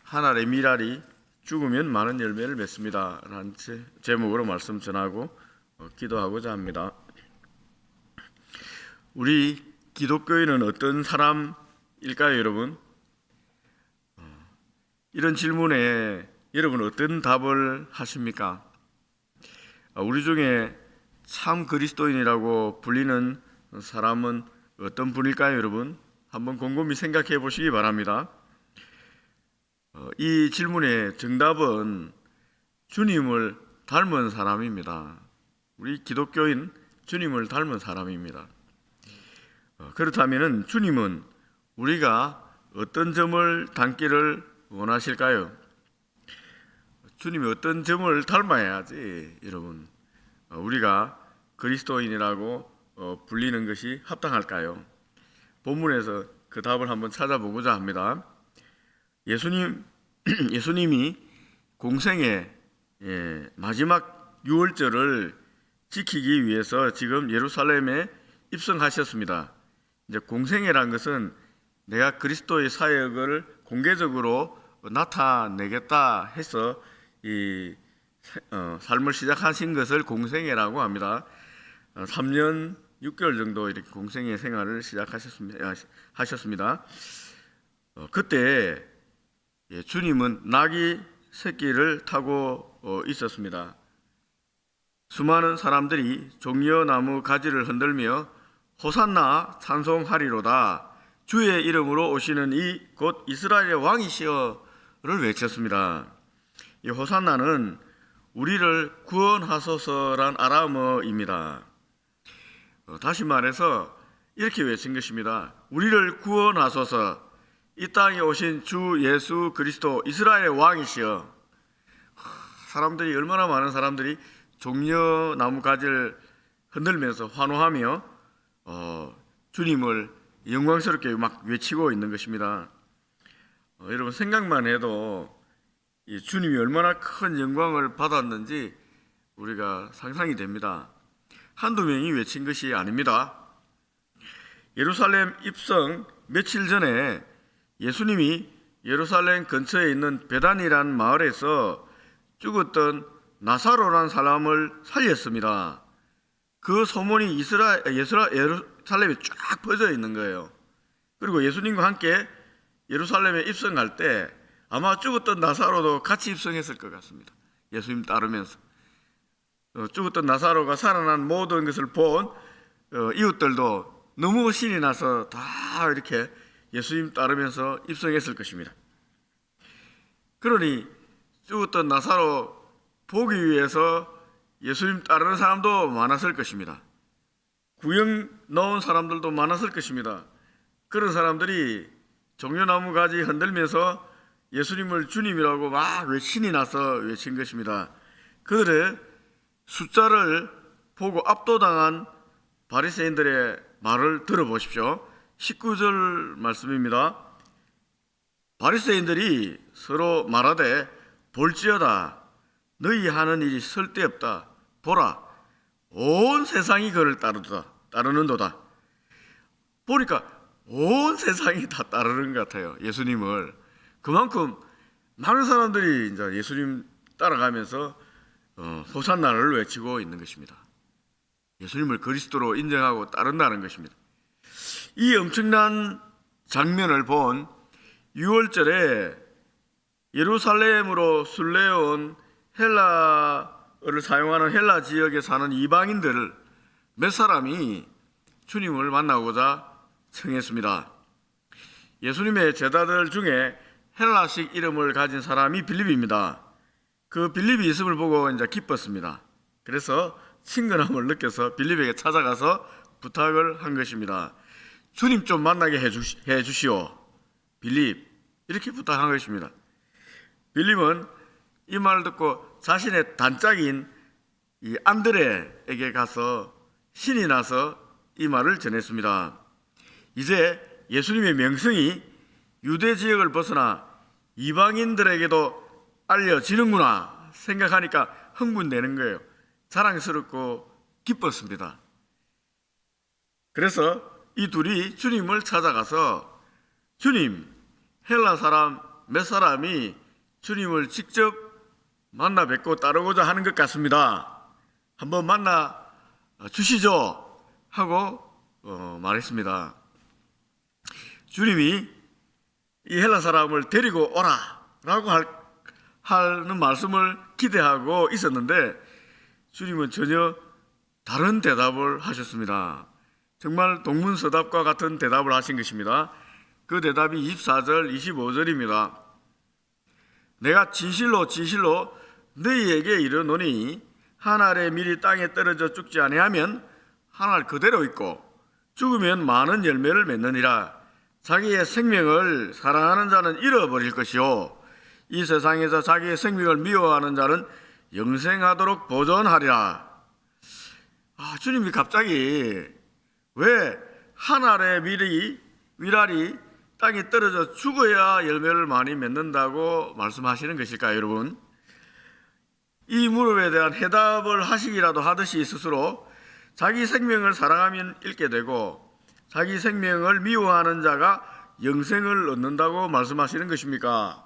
한 알의 밀알이 죽으면 많은 열매를 맺습니다 라는 제목으로 말씀 전하고 기도하고자 합니다. 우리 기독교인은 어떤 사람일까요, 여러분? 이런 질문에 여러분 어떤 답을 하십니까? 우리 중에 참 그리스도인이라고 불리는 사람은 어떤 분일까요, 여러분? 한번 곰곰이 생각해 보시기 바랍니다. 이 질문의 정답은 주님을 닮은 사람입니다. 우리 기독교인 주님을 닮은 사람입니다. 그렇다면 주님은 우리가 어떤 점을 닮기를 원하실까요? 주님이 어떤 점을 닮아야지 여러분 우리가 그리스도인이라고 불리는 것이 합당할까요? 본문에서 그 답을 한번 찾아보고자 합니다. 예수님이 공생의 마지막 유월절을 지키기 위해서 지금 예루살렘에 입성하셨습니다. 이제 공생애란 것은 내가 그리스도의 사역을 공개적으로 나타내겠다 해서 이 삶을 시작하신 것을 공생애라고 합니다. 3년 6개월 정도 이렇게 공생애 생활을 시작하셨습니다. 그때 주님은 나귀 새끼를 타고 있었습니다. 수많은 사람들이 종려나무 가지를 흔들며 호산나 찬송하리로다 주의 이름으로 오시는 이 곧 이스라엘의 왕이시여를 외쳤습니다. 이 호산나는 우리를 구원하소서란 아람어입니다. 다시 말해서 이렇게 외친 것입니다. 우리를 구원하소서, 이 땅에 오신 주 예수 그리스도 이스라엘의 왕이시여. 사람들이 얼마나 많은 사람들이 종려나무 가지를 흔들면서 환호하며 주님을 영광스럽게 막 외치고 있는 것입니다. 여러분 생각만 해도 이 주님이 얼마나 큰 영광을 받았는지 우리가 상상이 됩니다. 한두 명이 외친 것이 아닙니다. 예루살렘 입성 며칠 전에 예수님이 예루살렘 근처에 있는 베단이라는 마을에서 죽었던 나사로라는 사람을 살렸습니다. 그 소문이 예루살렘에 쫙 퍼져 있는 거예요. 그리고 예수님과 함께 예루살렘에 입성할 때 아마 죽었던 나사로도 같이 입성했을 것 같습니다. 예수님 따르면서 죽었던 나사로가 살아난 모든 것을 본 이웃들도 너무 신이 나서 다 이렇게 예수님 따르면서 입성했을 것입니다. 그러니 죽었던 나사로 보기 위해서 예수님 따르는 사람도 많았을 것입니다. 구경 넣은 사람들도 많았을 것입니다. 그런 사람들이 종려나무 가지 흔들면서 예수님을 주님이라고 막 신이 나서 외친 것입니다. 그들의 숫자를 보고 압도당한 바리새인들의 말을 들어보십시오. 19절 말씀입니다. 바리새인들이 서로 말하되 볼지어다 너희 하는 일이 쓸데없다. 보라 온 세상이 그를 따르는도다. 보니까 온 세상이 다 따르는 것 같아요. 예수님을. 그만큼 많은 사람들이 이제 예수님 따라가면서 호산나를 외치고 있는 것입니다. 예수님을 그리스도로 인정하고 따른다는 것입니다. 이 엄청난 장면을 본 6월절에 예루살렘으로 순례온 헬라어를 사용하는 헬라 지역에 사는 이방인들 몇 사람이 주님을 만나고자 청했습니다. 예수님의 제자들 중에 헬라식 이름을 가진 사람이 빌립입니다. 그 빌립이 있음을 보고 이제 기뻤습니다. 그래서 친근함을 느껴서 빌립에게 찾아가서 부탁을 한 것입니다. 주님 좀 만나게 해주시오. 빌립 이렇게 부탁한 것입니다. 빌립은 이 말을 듣고 자신의 단짝인 이 안드레에게 가서 신이 나서 이 말을 전했습니다. 이제 예수님의 명성이 유대 지역을 벗어나 이방인들에게도 알려지는구나 생각하니까 흥분되는 거예요. 자랑스럽고 기뻤습니다. 그래서 이 둘이 주님을 찾아가서 주님, 헬라 사람 몇 사람이 주님을 직접 만나 뵙고 따르고자 하는 것 같습니다. 한번 만나 주시죠 하고 말했습니다. 주님이 이 헬라 사람을 데리고 오라 라고 하는 말씀을 기대하고 있었는데 주님은 전혀 다른 대답을 하셨습니다. 정말 동문서답과 같은 대답을 하신 것입니다. 그 대답이 24절 25절입니다. 내가 진실로 진실로 너희에게 이르노니 한 알의 밀이 땅에 떨어져 죽지 아니하면 한 알 그대로 있고 죽으면 많은 열매를 맺느니라. 자기의 생명을 사랑하는 자는 잃어버릴 것이요 이 세상에서 자기의 생명을 미워하는 자는 영생하도록 보존하리라. 주님이 갑자기 왜 한 알의 밀알이 땅에 떨어져 죽어야 열매를 많이 맺는다고 말씀하시는 것일까요, 여러분? 이 물음에 대한 해답을 하시기라도 하듯이 스스로 자기 생명을 사랑하면 잃게 되고 자기 생명을 미워하는 자가 영생을 얻는다고 말씀하시는 것입니까?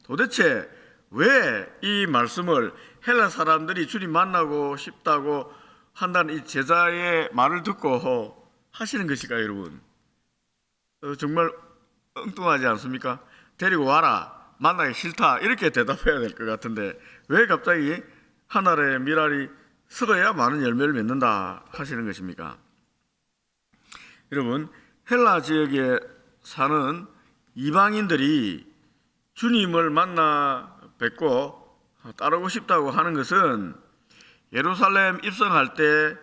도대체 왜 이 말씀을 헬라 사람들이 주님 만나고 싶다고 한다는 이 제자의 말을 듣고 하시는 것일까요, 여러분? 정말 엉뚱하지 않습니까? 데리고 와라, 만나기 싫다 이렇게 대답해야 될 것 같은데 왜 갑자기 한 알의 밀알이 썩어야 많은 열매를 맺는다 하시는 것입니까? 여러분, 헬라 지역에 사는 이방인들이 주님을 만나 뵙고 따르고 싶다고 하는 것은 예루살렘 입성할 때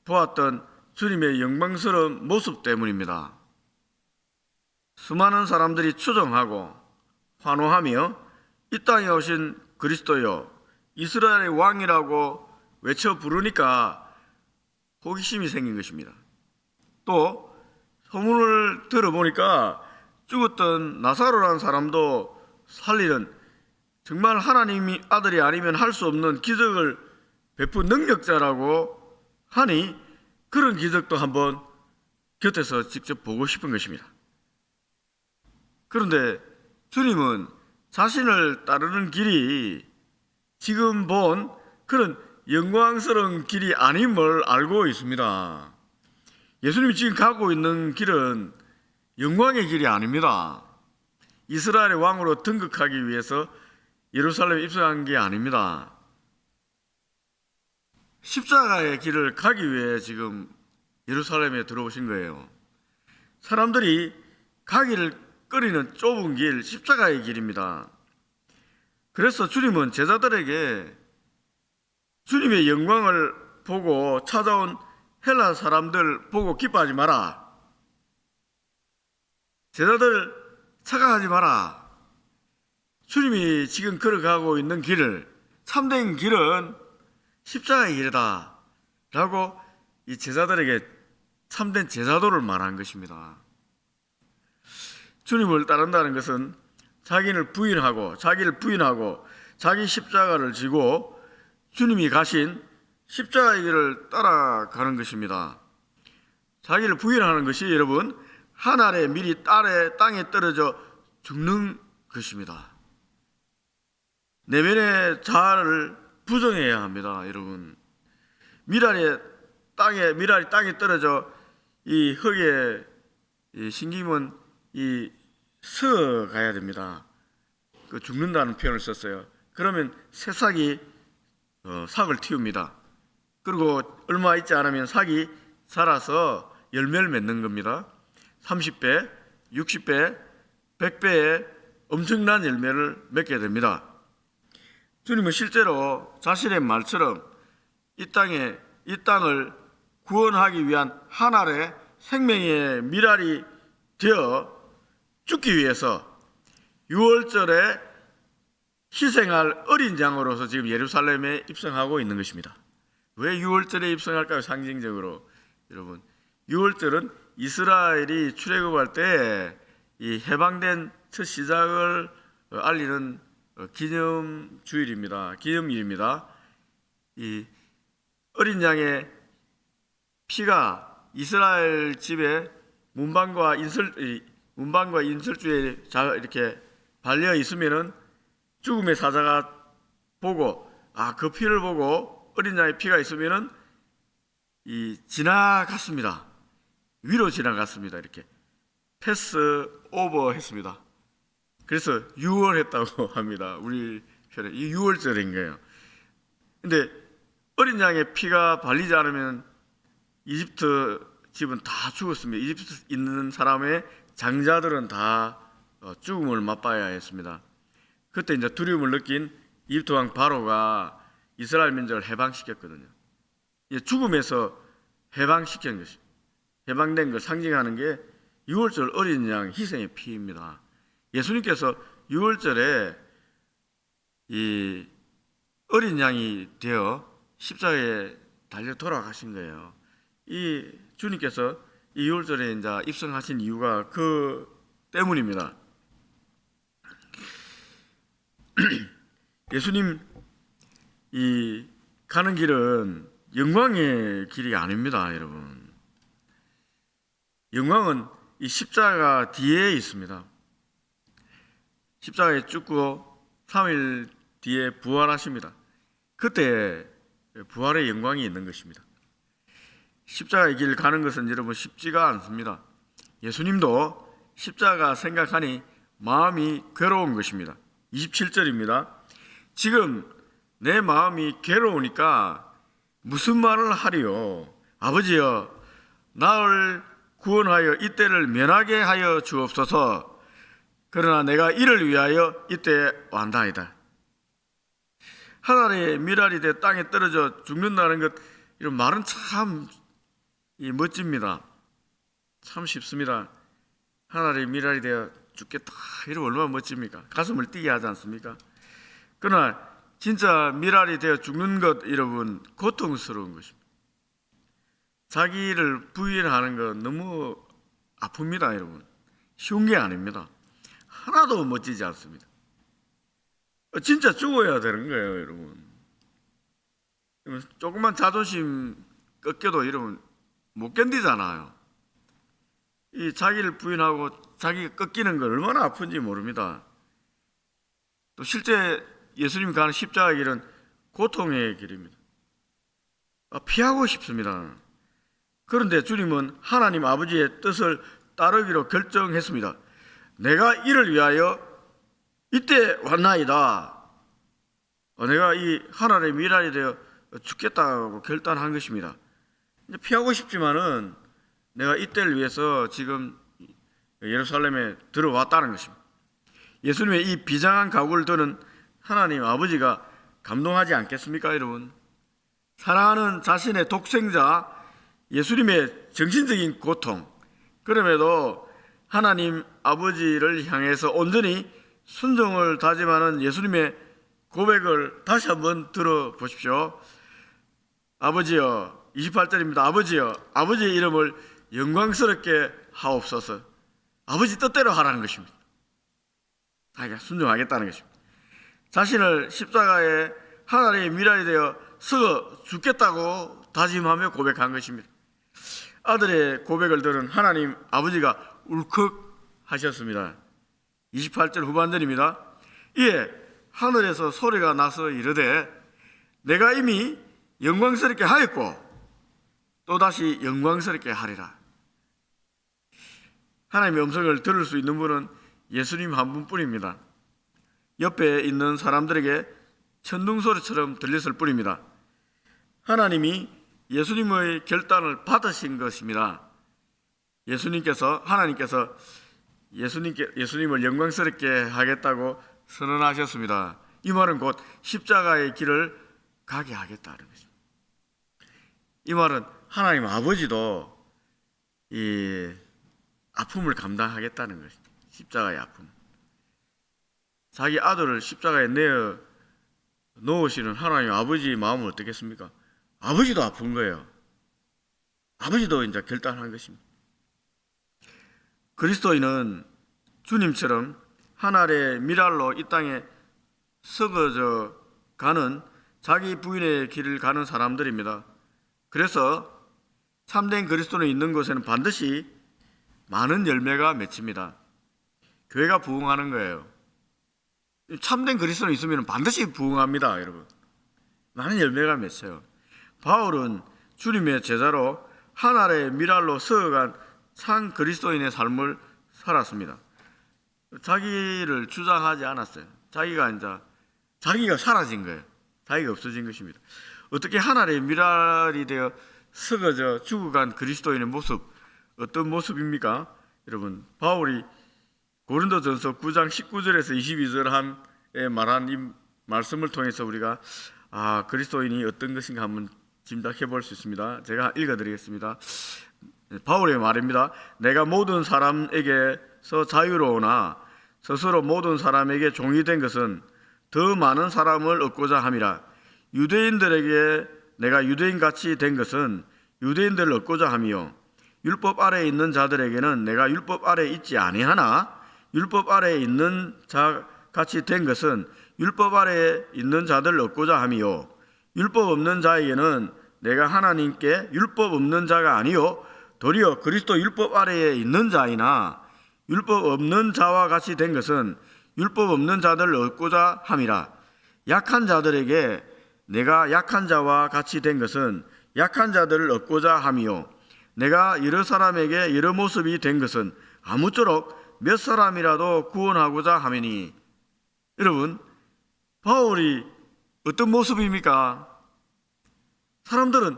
보았던 주님의 영광스러운 모습 때문입니다. 수많은 사람들이 추종하고 환호하며 이 땅에 오신 그리스도여 이스라엘의 왕이라고 외쳐 부르니까 호기심이 생긴 것입니다. 또 소문을 들어보니까 죽었던 나사로라는 사람도 살리는 정말 하나님이 아들이 아니면 할 수 없는 기적을 베푼 능력자라고 하니 그런 기적도 한번 곁에서 직접 보고 싶은 것입니다. 그런데 주님은 자신을 따르는 길이 지금 본 그런 영광스러운 길이 아님을 알고 있습니다. 예수님이 지금 가고 있는 길은 영광의 길이 아닙니다. 이스라엘의 왕으로 등극하기 위해서 예루살렘에 입성한 게 아닙니다. 십자가의 길을 가기 위해 지금 예루살렘에 들어오신 거예요. 사람들이 가기를 꺼리는 좁은 길, 십자가의 길입니다. 그래서 주님은 제자들에게 주님의 영광을 보고 찾아온 헬라 사람들 보고 기뻐하지 마라. 제자들 착각하지 마라. 주님이 지금 걸어가고 있는 길을, 참된 길은 십자가의 길이다 라고 이 제자들에게 참된 제자도를 말한 것입니다. 주님을 따른다는 것은 자기를 부인하고 자기 십자가를 지고 주님이 가신 십자가의 길을 따라가는 것입니다. 자기를 부인하는 것이 여러분 한 알의 밀이 땅에 떨어져 죽는 것입니다. 내면의 자아를 부정해야 합니다, 여러분. 밀알이 땅에 떨어져 이 흙에 신김은 썩어가야 됩니다. 그 죽는다는 표현을 썼어요. 그러면 새싹이 삭을 틔웁니다. 그리고 얼마 있지 않으면 삭이 자라서 열매를 맺는 겁니다. 30배, 60배, 100배의 엄청난 열매를 맺게 됩니다. 주님은 실제로 자신의 말처럼 이 땅을 구원하기 위한 한 알의 생명의 밀알이 되어 죽기 위해서 6월절에 희생할 어린 양으로서 지금 예루살렘에 입성하고 있는 것입니다. 왜 6월절에 입성할까요? 상징적으로 여러분, 6월절은 이스라엘이 출애굽할 때 이 해방된 첫 시작을 알리는 기념주일입니다. 기념일입니다. 이 어린 양의 피가 이스라엘 집의 문방과 인설주에 이렇게 발려 있으면은 죽음의 사자가 보고 그 피를 보고 어린 양의 피가 있으면은 지나갔습니다. 위로 지나갔습니다. 이렇게 패스 오버 했습니다. 그래서 유월했다고 합니다. 우리 편에 이 유월절인 거예요. 근데 어린 양의 피가 발리지 않으면 이집트 집은 다 죽었습니다. 이집트 있는 사람의 장자들은 다 죽음을 맛봐야 했습니다. 그때 이제 두려움을 느낀 이집트 왕 바로가 이스라엘 민족을 해방시켰거든요. 죽음에서 해방시킨 것이 해방된 걸 상징하는 게 유월절 어린 양 희생의 피입니다. 예수님께서 유월절에 이 어린 양이 되어 십자가에 달려 돌아가신 거예요. 이 주님께서 이 유월절에 이제 입성하신 이유가 그 때문입니다. 예수님 이 가는 길은 영광의 길이 아닙니다, 여러분. 영광은 이 십자가 뒤에 있습니다. 십자가에 죽고 3일 뒤에 부활하십니다. 그때 부활의 영광이 있는 것입니다. 십자가의 길 가는 것은 여러분 쉽지가 않습니다. 예수님도 십자가 생각하니 마음이 괴로운 것입니다. 27절입니다. 지금 내 마음이 괴로우니까 무슨 말을 하리요? 아버지여, 나를 구원하여 이때를 면하게 하여 주옵소서. 그러나 내가 이를 위하여 이때 왔나이다. 하늘의 미랄이 돼 땅에 떨어져 죽는다는 것, 이런 말은 참 멋집니다. 참 쉽습니다. 하늘의 미랄이 되어 죽겠다, 이러면 얼마나 멋집니까? 가슴을 뛰게 하지 않습니까? 그러나 진짜 미랄이 되어 죽는 것, 여러분, 고통스러운 것입니다. 자기를 부인하는 것 너무 아픕니다, 여러분. 쉬운 게 아닙니다. 하나도 멋지지 않습니다. 진짜 죽어야 되는 거예요, 여러분. 조금만 자존심 꺾여도 이러면 못 견디잖아요. 이 자기를 부인하고 자기가 꺾이는 걸 얼마나 아픈지 모릅니다. 또 실제 예수님이 가는 십자가 길은 고통의 길입니다. 피하고 싶습니다. 그런데 주님은 하나님 아버지의 뜻을 따르기로 결정했습니다. 내가 이를 위하여 이때 왔나이다. 내가 이 하늘의 미랄이 되어 죽겠다고 결단한 것입니다. 피하고 싶지만은 내가 이때를 위해서 지금 예루살렘에 들어왔다는 것입니다. 예수님의 이 비장한 각오를 들은 하나님 아버지가 감동하지 않겠습니까, 여러분? 사랑하는 자신의 독생자 예수님의 정신적인 고통, 그럼에도 하나님 아버지를 향해서 온전히 순종을 다짐하는 예수님의 고백을 다시 한번 들어보십시오. 아버지여, 28절입니다. 아버지여, 아버지의 이름을 영광스럽게 하옵소서. 아버지 뜻대로 하라는 것입니다. 자기가 순종하겠다는 것입니다. 자신을 십자가에 하늘의 미랄이 되어 썩어 죽겠다고 다짐하며 고백한 것입니다. 아들의 고백을 들은 하나님 아버지가 울컥하셨습니다. 28절 후반절입니다. 이에 하늘에서 소리가 나서 이르되 내가 이미 영광스럽게 하였고 또다시 영광스럽게 하리라. 하나님의 음성을 들을 수 있는 분은 예수님 한 분뿐입니다. 옆에 있는 사람들에게 천둥소리처럼 들렸을 뿐입니다. 하나님이 예수님의 결단을 받으신 것입니다. 하나님께서 예수님을 영광스럽게 하겠다고 선언하셨습니다. 이 말은 곧 십자가의 길을 가게 하겠다는 것입니다. 이 말은 하나님 아버지도 이 아픔을 감당하겠다는 것입니다. 십자가의 아픔. 자기 아들을 십자가에 내어 놓으시는 하나님 아버지의 마음은 어떻겠습니까? 아버지도 아픈 거예요. 아버지도 이제 결단한 것입니다. 그리스도인은 주님처럼 하늘의 미랄로 이 땅에 썩어져 가는 자기 부인의 길을 가는 사람들입니다. 그래서 참된 그리스도는 있는 곳에는 반드시 많은 열매가 맺힙니다. 교회가 부흥하는 거예요. 참된 그리스도는 있으면 반드시 부흥합니다, 여러분. 많은 열매가 맺혀요. 바울은 주님의 제자로 하늘의 미랄로 서어간 참 그리스도인의 삶을 살았습니다. 자기를 주장하지 않았어요. 자기가 사라진 거예요. 자기가 없어진 것입니다. 어떻게 하늘의 미랄이 되어 썩어져 죽어간 그리스도인의 모습, 어떤 모습입니까? 여러분, 바울이 고린도전서 9장 19절에서 22절 한에 말한 이 말씀을 통해서 우리가 그리스도인이 어떤 것인가 한번 짐작해 볼 수 있습니다. 제가 읽어드리겠습니다. 바울의 말입니다. 내가 모든 사람에게서 자유로우나 스스로 모든 사람에게 종이 된 것은 더 많은 사람을 얻고자 함이라. 유대인들에게 내가 유대인같이 된 것은 유대인들을 얻고자 함이요, 율법 아래에 있는 자들에게는 내가 율법 아래에 있지 아니하나 율법 아래에 있는 자 같이 된 것은 율법 아래에 있는 자들을 얻고자 함이요, 율법 없는 자에게는 내가 하나님께 율법 없는 자가 아니요 도리어 그리스도 율법 아래에 있는 자이나 율법 없는 자와 같이 된 것은 율법 없는 자들을 얻고자 함이라. 약한 자들에게 내가 약한 자와 같이 된 것은 약한 자들을 얻고자 함이요, 내가 여러 사람에게 여러 모습이 된 것은 아무쪼록 몇 사람이라도 구원하고자 함이니. 여러분, 바울이 어떤 모습입니까? 사람들은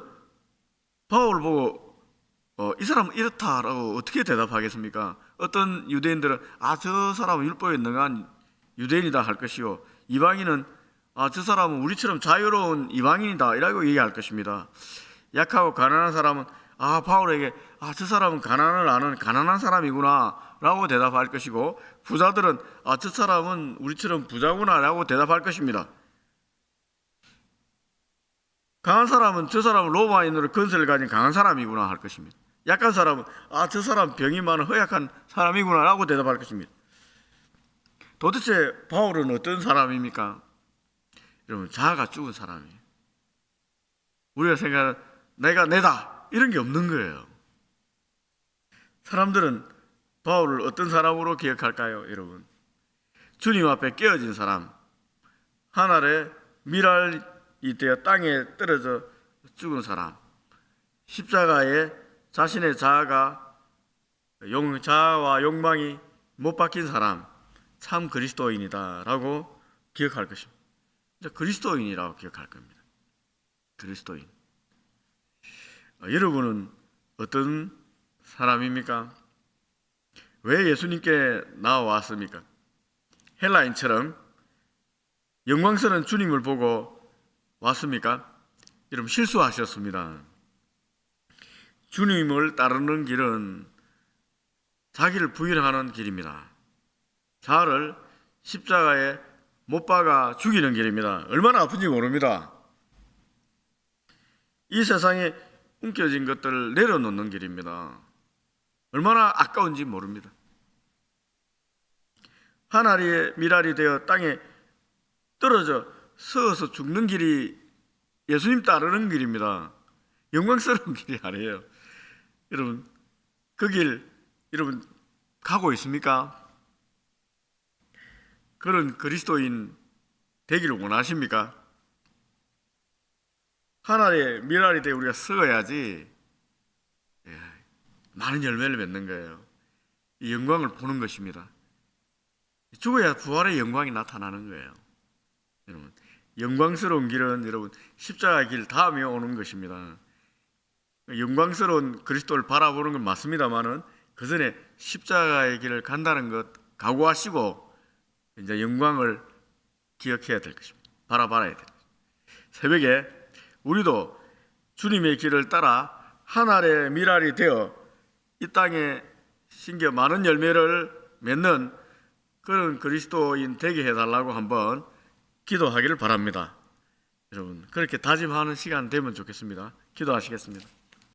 바울을 보고 이 사람은 이렇다라고 어떻게 대답하겠습니까? 어떤 유대인들은 저 사람은 율법에 능한 유대인이다 할 것이요, 이방인은 저 사람은 우리처럼 자유로운 이방인이다 이라고 얘기할 것입니다. 약하고 가난한 사람은 바울에게 저 사람은 가난을 아는 가난한 사람이구나 라고 대답할 것이고, 부자들은 저 사람은 우리처럼 부자구나 라고 대답할 것입니다. 강한 사람은 저 사람은 로마인으로 건설을 가진 강한 사람이구나 할 것입니다. 약한 사람은 저 사람 병이 많은 허약한 사람이구나 라고 대답할 것입니다. 도대체 바울은 어떤 사람입니까? 여러분, 자아가 죽은 사람이에요. 우리가 생각하는 내가 내다 이런 게 없는 거예요. 사람들은 바울을 어떤 사람으로 기억할까요? 여러분, 주님 앞에 깨어진 사람, 하늘의 미랄이 되어 땅에 떨어져 죽은 사람, 십자가에 자신의 자아와 욕망이 못 박힌 사람, 참 그리스도인이다 라고 기억할 것입니다. 그리스도인이라고 기억할 겁니다. 그리스도인. 여러분은 어떤 사람입니까? 왜 예수님께 나와왔습니까? 헬라인처럼 영광스러운 주님을 보고 왔습니까? 여러분, 실수하셨습니다. 주님을 따르는 길은 자기를 부인하는 길입니다. 자아를 십자가에 못 박아 죽이는 길입니다. 얼마나 아픈지 모릅니다. 이 세상에 움켜진 것들을 내려놓는 길입니다. 얼마나 아까운지 모릅니다. 하늘의 미랄이 되어 땅에 떨어져 서서 죽는 길이 예수님 따르는 길입니다. 영광스러운 길이 아니에요. 여러분, 그 길 여러분 가고 있습니까? 그런 그리스도인 되기를 원하십니까? 하늘의 미랄이 되어 우리가 썩어야지 많은 열매를 맺는 거예요. 이 영광을 보는 것입니다. 죽어야 부활의 영광이 나타나는 거예요. 여러분, 영광스러운 길은 여러분 십자가의 길 다음에 오는 것입니다. 영광스러운 그리스도를 바라보는 건 맞습니다만은 그 전에 십자가의 길을 간다는 것 각오하시고 이제 영광을 기억해야 될 것입니다. 바라봐야 될 것입니다. 새벽에 우리도 주님의 길을 따라 하늘의 미랄이 되어 이 땅에 심겨 많은 열매를 맺는 그런 그리스도인 되게 해달라고 한번 기도하기를 바랍니다. 여러분, 그렇게 다짐하는 시간 되면 좋겠습니다. 기도하시겠습니다.